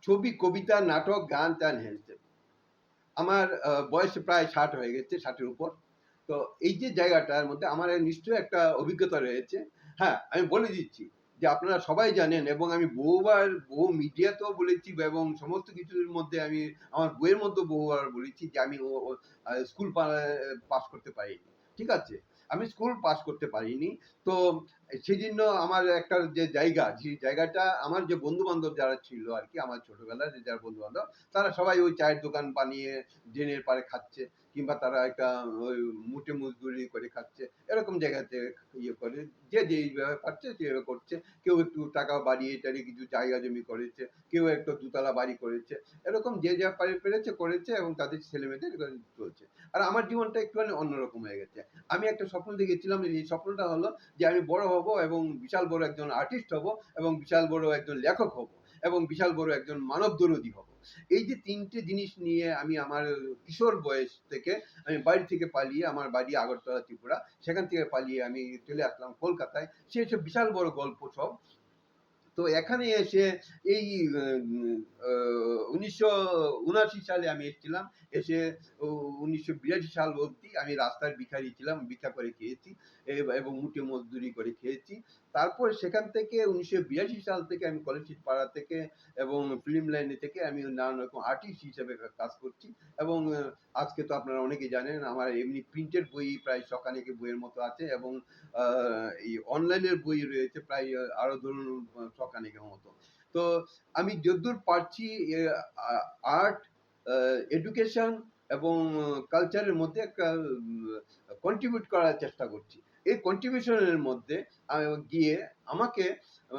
ছবি, কবিতা, নাটক, গান টান হ্যান-ত্যান। আমার বয়স প্রায় ৬০ হয়ে গেছে, ৬০ এর উপর। তো এই যে জায়গাটার মধ্যে আমার নিশ্চয়ই একটা অভিজ্ঞতা রয়েছে। হ্যাঁ, আমি বলে দিচ্ছি যে আপনারা সবাই জানেন এবং আমি বহুবার বহু মিডিয়াতেও বলেছি এবং সমস্ত কিছুর মধ্যে আমি আমার বইয়ের মধ্যেও বহুবার বলেছি যে আমি স্কুল পাস করতে পারিনি। ঠিক আছে? আমি স্কুল পাস করতে পারিনি। তো সেজন্য আমার একটা যে জায়গা, যে জায়গাটা আমার যে বন্ধু-বান্ধব যারা ছিল আরকি আমার ছোটবেলার যে যারা বন্ধু-বান্ধব, তারা সবাই ওই চায়ের দোকান বানিয়ে ড্রেনের পাড়ে খাচ্ছে। কিংবা তারা একটা ওই মুটে মজদুরি করে খাচ্ছে। এরকম জায়গাতে ইয়ে করে। যে যেইভাবে পারছে সেভাবে করছে। কেউ একটু টাকা বাড়িয়ে-টাড়িয়ে কিছু জায়গা জমি করেছে। কেউ একটা দোতলা বাড়ি করেছে। এরকম যে যা পেরেছে করেছে এবং তাদের ছেলেমেয়েদের চলছে। আর আমার জীবনটা একটুখানি অন্যরকম হয়ে গেছে। আমি একটা স্বপ্ন দেখেছিলাম, এই স্বপ্নটা হলো যে আমি বড় হব এবং বিশাল বড় একজন আর্টিস্ট হব এবং বিশাল বড় একজন লেখক হব এবং বিশাল বড় একজন মানবদরদী হব। এই যে ৩ টে জিনিস নিয়ে আমি আমার কিশোর বয়স থেকে আমি বাড়ি থেকে পালিয়ে, আমার বাড়ি আগরতলা, ত্রিপুরা। সেখান থেকে পালিয়ে আমি চলে আসলাম কলকাতায়। সে বিশাল বড় গল্প সব। তো এখানে এসে এই ১৯৭৯ সালে আমি এসেছিলাম। এসে ১৯৮২ সাল অবধি আমি রাস্তার ভিখারি ছিলাম। ভিক্ষা করে খেয়েছি এবং মুটে মজদুরি করে খেয়েছি। তারপর সেখান থেকে ১৯৮২ সাল থেকে আমি কলেজ স্ট্রিট পাড়া থেকে এবং ফিল্ম লাইনে থেকে আমি নানান রকম আর্টিস্ট হিসেবে কাজ করছি এবং আজকে তো আপনারা অনেকেই জানেন আমার এমনি প্রিন্টেড বই প্রায় শখানেক বইয়ের মতো আছে এবং এই অনলাইনের বই রয়েছে প্রায় আরো ধরুন শখানেকের মতো। তো আমি যদ্দূর পারছি আর্ট, এডুকেশন এবং কালচারের মধ্যে একটা কন্ট্রিবিউট করার চেষ্টা করছি। এই কন্ট্রিবিউশনের মধ্যে গিয়ে আমাকে আ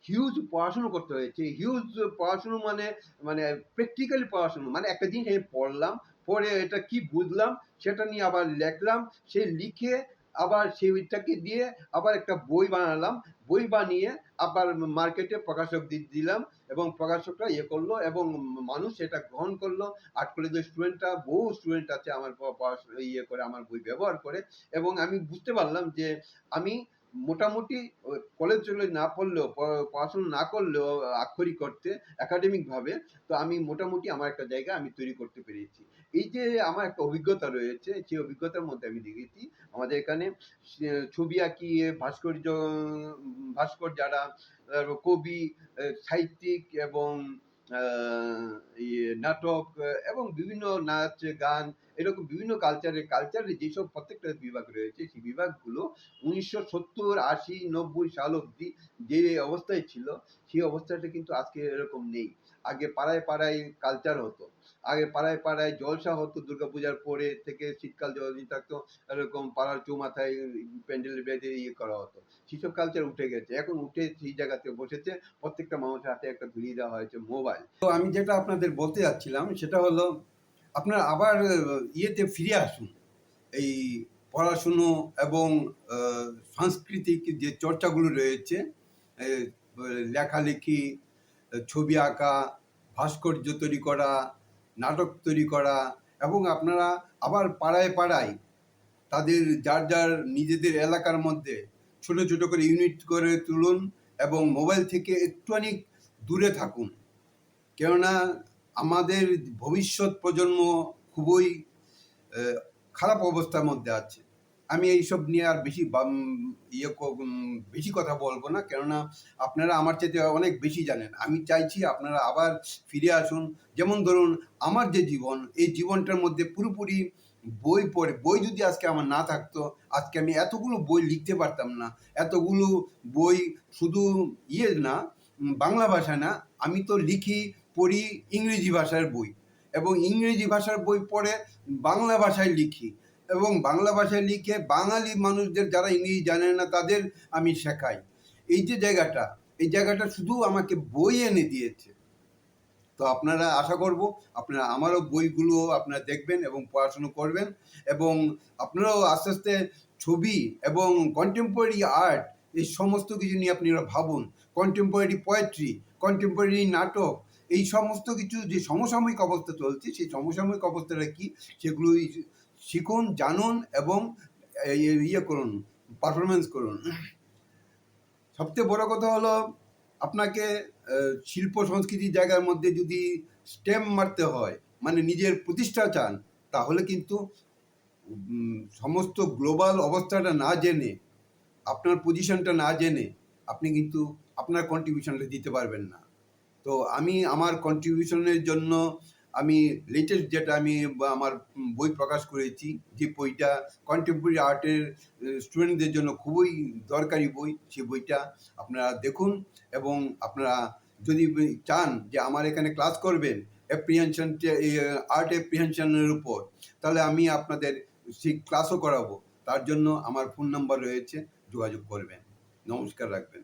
হিউজ পড়াশুনো করতে হয়েছে। হিউজ পড়াশুনো মানে মানে প্র্যাকটিক্যালি পড়াশুনো। মানে একটা জিনিস আমি পড়লাম, পড়ে এটা কি বুঝলাম সেটা নিয়ে আবার লেখলাম। সে লিখে আবার সেইটাকে দিয়ে আবার একটা বই বানালাম। বই বানিয়ে আবার মার্কেটে প্রকাশক দিলাম এবং প্রকাশকরা ইয়ে করলো এবং মানুষ সেটা গ্রহণ করলো। আর্ট কলেজের স্টুডেন্টরা বহু স্টুডেন্ট আছে আমার ইয়ে করে আমার বই ব্যবহার করে এবং আমি বুঝতে পারলাম যে আমি মোটামুটি কলেজ-টলেজ না পড়লেও পড়াশোনা না করলেও আক্ষরিক অর্থে একাডেমিক ভাবে তো আমি মোটামুটি আমার একটা জায়গা আমি তৈরি করতে পেরেছি। এই যে আমার একটা অভিজ্ঞতা রয়েছে, সেই অভিজ্ঞতার মধ্যে আমি দেখেছি আমাদের এখানে ছবি আঁকি, ভাস্কর যারা, কবি, সাহিত্যিক এবং আ নাটক এবং বিভিন্ন নাচ, গান এরকম বিভিন্ন কালচারের যেসব প্রত্যেকটা বিভাগ রয়েছে সেই বিভাগগুলো ১৯৭০, ৮০, ৯০ সাল অবধি যে অবস্থায় ছিল সেই অবস্থাটা কিন্তু আজকে এরকম নেই। আগে পাড়ায়, পাড়ায় কালচার হতো। আগে পাড়ায়, পাড়ায় জলসা হতো দুর্গাপূজার পরে থেকে শীতকাল যতদিন থাকতো এরকম পাড়ার চৌমাথায় প্যান্ডেল বেঁধে ইয়ে করা হতো। সেসব কালচার উঠে গেছে। এখন উঠে সেই জায়গাতে বসেছে প্রত্যেকটা মানুষের হাতে একটা ধরিয়ে দেওয়া হয়েছে মোবাইল। তো আমি যেটা আপনাদের বলতে যাচ্ছিলাম সেটা হলো আপনারা আবার ইয়েতে ফিরে আসুন। এই পড়াশুনো এবং আ সাংস্কৃতিক যে চর্চাগুলো রয়েছে, এ লেখালেখি, ছবি আঁকা, ভাস্কর্য তৈরি করা, নাটক তৈরি করা এবং আপনারা আবার পাড়ায়, পাড়ায় তাদের যার নিজেদের এলাকার মধ্যে ছোট, ছোট করে ইউনিট করে তুলুন এবং মোবাইল থেকে একটুখানি দূরে থাকুন। কেননা আমাদের ভবিষ্যৎ প্রজন্ম খুবই খারাপ অবস্থার মধ্যে আছে। আমি এইসব নিয়ে আর বেশি বেশি কথা বলবো না। কেননা আপনারা আমার চাইতে অনেক বেশি জানেন। আমি চাইছি আপনারা আবার ফিরে আসুন। যেমন ধরুন আমার যে জীবন, এই জীবনটার মধ্যে পুরোপুরি বই পড়ে বই যদি আজকে আমার না থাকতো, আজকে আমি এতগুলো বই লিখতে পারতাম না। এতগুলো বই শুধু না, বাংলা ভাষা না, আমি তো লিখি, পড়ি ইংরেজি ভাষার বই এবং ইংরেজি ভাষার বই পড়ে বাংলা ভাষায় লিখি এবং বাংলা ভাষায় লিখে বাঙালি মানুষদের যারা ইংরেজি জানে না তাদের আমি শেখাই। এই যে জায়গাটা, এই জায়গাটা শুধু আমাকে বই এনে দিয়েছে। তো আপনারা আশা করব আপনারা আমারও বইগুলো আপনারা দেখবেন এবং পড়াশুনো করবেন এবং আপনারাও আস্তে আস্তে ছবি এবং কন্টেম্পোরারি আর্ট এই সমস্ত কিছু নিয়ে আপনারা ভাবুন। কন্টেম্পোরারি পোয়েট্রি, কন্টেম্পোরারি নাটক এই সমস্ত কিছু যে সমসাময়িক অবস্থা চলছে সেই সমসাময়িক অবস্থাটা কী সেগুলোই শিখুন, জানুন এবং ইয়ে করুন, পারফরমেন্স করুন। সবচেয়ে বড় কথা হলো আপনাকে শিল্প সংস্কৃতির জায়গার মধ্যে যদি স্টেম মারতে হয়, মানে নিজের প্রতিষ্ঠা চান, তাহলে কিন্তু সমস্ত গ্লোবাল অবস্থাটা না জেনে, আপনার পজিশনটা না জেনে আপনি কিন্তু আপনার কন্ট্রিবিউশনটা দিতে পারবেন না। তো আমি আমার কন্ট্রিবিউশনের জন্য আমি লেটেস্ট যেটা আমি আমার বই প্রকাশ করেছি, যে বইটা কন্টেম্পোরারি আর্টের স্টুডেন্টদের জন্য খুবই দরকারি বই, সেই বইটা আপনারা দেখুন। এবং আপনারা যদি চান যে আমার এখানে ক্লাস করবেন অ্যাপ্রিহেনশন, আর্ট অ্যাপ্রিহেনশনের উপর, তাহলে আমি আপনাদের সেই ক্লাসও করাবো। তার জন্য আমার ফোন নাম্বার রয়েছে, যোগাযোগ করবেন। নমস্কার রাখবেন।